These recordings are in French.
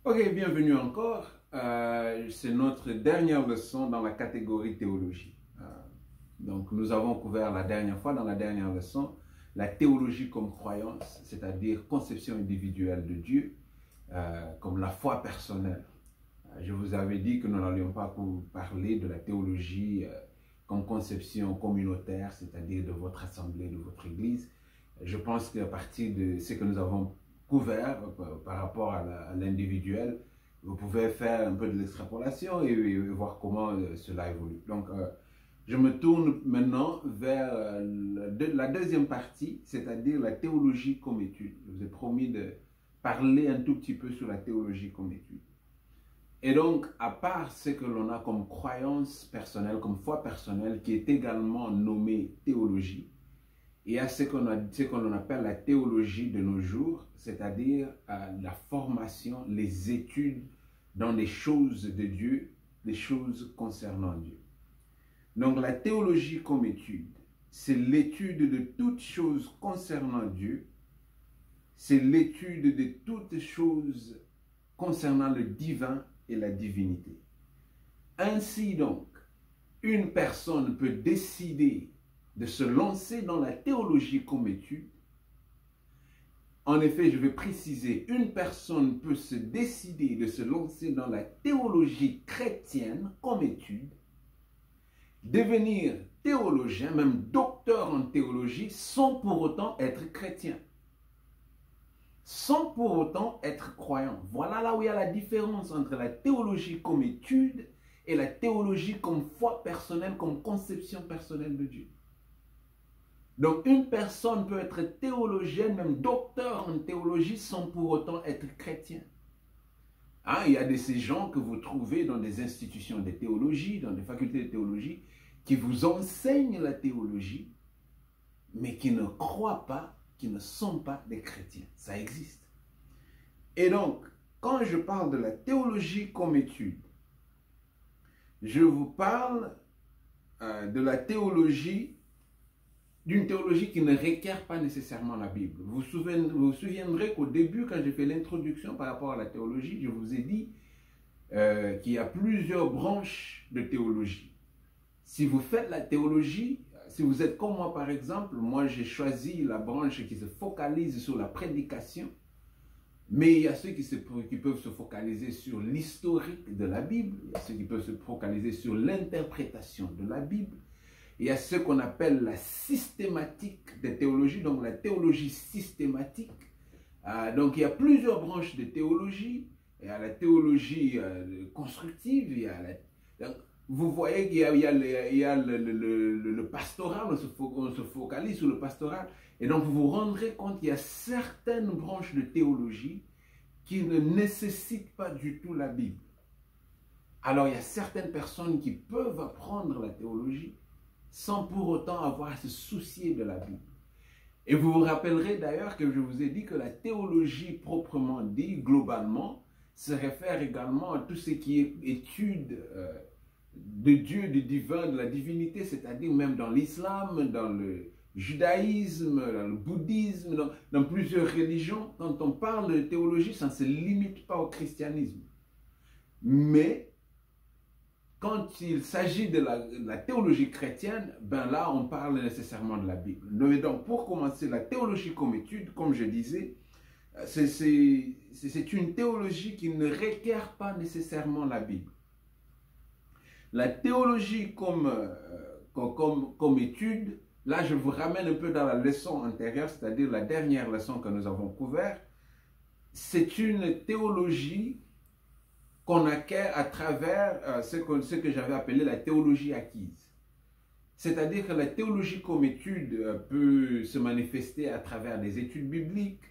Ok, bienvenue encore. C'est notre dernière leçon dans la catégorie théologie. Donc, nous avons couvert la dernière fois, dans la dernière leçon, la théologie comme croyance, c'est-à-dire conception individuelle de Dieu, comme la foi personnelle. Je vous avais dit que nous n'allions pas parler de la théologie comme conception communautaire, c'est-à-dire de votre assemblée, de votre église. Je pense qu'à partir de ce que nous avons couvert par rapport à l'individuel, vous pouvez faire un peu de l'extrapolation et voir comment cela évolue. Donc, je me tourne maintenant vers la deuxième partie, c'est-à-dire la théologie comme étude. Je vous ai promis de parler un tout petit peu sur la théologie comme étude. Et donc, à part ce que l'on a comme croyance personnelle, comme foi personnelle, qui est également nommée théologie, il y a ce qu'on appelle la théologie de nos jours, c'est-à-dire la formation, les études dans les choses de Dieu, les choses concernant Dieu. Donc la théologie comme étude, c'est l'étude de toutes choses concernant Dieu, c'est l'étude de toutes choses concernant le divin et la divinité. Ainsi donc, une personne peut décider de se lancer dans la théologie comme étude. En effet, je vais préciser, une personne peut se décider de se lancer dans la théologie chrétienne comme étude, devenir théologien, même docteur en théologie, sans pour autant être chrétien, sans pour autant être croyant. Voilà là où il y a la différence entre la théologie comme étude et la théologie comme foi personnelle, comme conception personnelle de Dieu. Donc une personne peut être théologienne, même docteur en théologie, sans pour autant être chrétien. Hein, il y a de ces gens que vous trouvez dans des institutions de théologie, dans des facultés de théologie, qui vous enseignent la théologie, mais qui ne croient pas, qui ne sont pas des chrétiens. Ça existe. Et donc, quand je parle de la théologie comme étude, je vous parle de la théologie, d'une théologie qui ne requiert pas nécessairement la Bible. Vous vous souviendrez qu'au début, quand j'ai fait l'introduction par rapport à la théologie, je vous ai dit qu'il y a plusieurs branches de théologie. Si vous faites la théologie, si vous êtes comme moi par exemple, moi j'ai choisi la branche qui se focalise sur la prédication, mais il y a ceux qui peuvent se focaliser sur l'historique de la Bible, il y a ceux qui peuvent se focaliser sur l'interprétation de la Bible, il y a ce qu'on appelle la systématique des théologies, donc la théologie systématique. Donc il y a plusieurs branches de théologie. Il y a la théologie constructive, il y a donc, vous voyez qu'il y a le pastoral, on se focalise sur le pastoral. Et donc vous vous rendrez compte qu'il y a certaines branches de théologie qui ne nécessitent pas du tout la Bible. Alors il y a certaines personnes qui peuvent apprendre la théologie sans pour autant avoir à se soucier de la Bible. Et vous vous rappellerez d'ailleurs que je vous ai dit que la théologie proprement dit, globalement, se réfère également à tout ce qui est étude de Dieu, du divin, de la divinité, c'est-à-dire même dans l'islam, dans le judaïsme, dans le bouddhisme, dans plusieurs religions. Quand on parle de théologie, ça ne se limite pas au christianisme. Mais quand il s'agit de la théologie chrétienne, ben là, on parle nécessairement de la Bible. Donc, pour commencer, la théologie comme étude, comme je disais, c'est une théologie qui ne requiert pas nécessairement la Bible. La théologie comme étude, là, je vous ramène un peu dans la leçon antérieure, c'est-à-dire la dernière leçon que nous avons couverte. C'est une théologie qu'on acquiert à travers ce que j'avais appelé la théologie acquise. C'est-à-dire que la théologie comme étude peut se manifester à travers des études bibliques,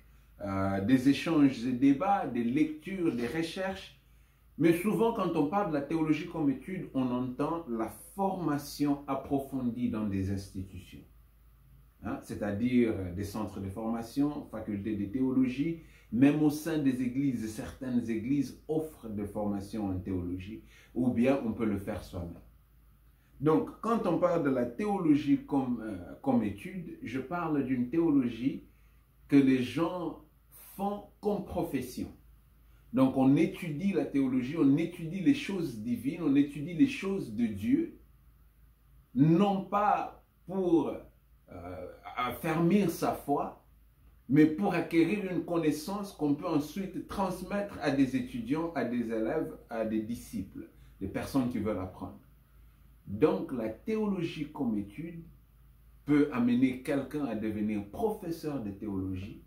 des échanges et débats, des lectures, des recherches. Mais souvent, quand on parle de la théologie comme étude, on entend la formation approfondie dans des institutions. Hein, c'est-à-dire des centres de formation, facultés de théologie, même au sein des églises, certaines églises offrent des formations en théologie, ou bien on peut le faire soi-même. Donc, quand on parle de la théologie comme étude, je parle d'une théologie que les gens font comme profession. Donc on étudie la théologie, on étudie les choses divines, on étudie les choses de Dieu, non pas pour affermir sa foi, mais pour acquérir une connaissance qu'on peut ensuite transmettre à des étudiants, à des élèves, à des disciples, des personnes qui veulent apprendre. Donc la théologie comme étude peut amener quelqu'un à devenir professeur de théologie,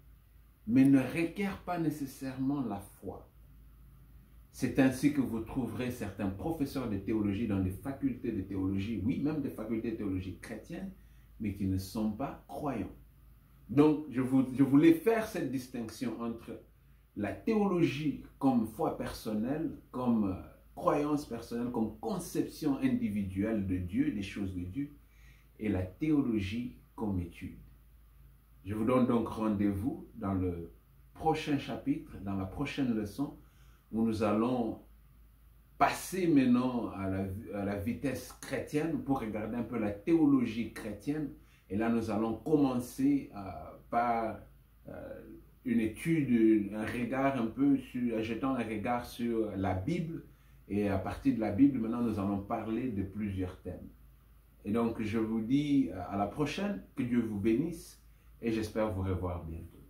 mais ne requiert pas nécessairement la foi. C'est ainsi que vous trouverez certains professeurs de théologie dans des facultés de théologie, oui, même des facultés de théologie chrétiennes, mais qui ne sont pas croyants. Donc, je voulais faire cette distinction entre la théologie comme foi personnelle, comme croyance personnelle, comme conception individuelle de Dieu, des choses de Dieu, et la théologie comme étude. Je vous donne donc rendez-vous dans le prochain chapitre, dans la prochaine leçon, où nous allons passer maintenant à la vitesse chrétienne pour regarder un peu la théologie chrétienne. Et là, nous allons commencer par une étude, un regard un peu, jetant un regard sur la Bible. Et à partir de la Bible, maintenant, nous allons parler de plusieurs thèmes. Et donc, je vous dis à la prochaine, que Dieu vous bénisse et j'espère vous revoir bientôt.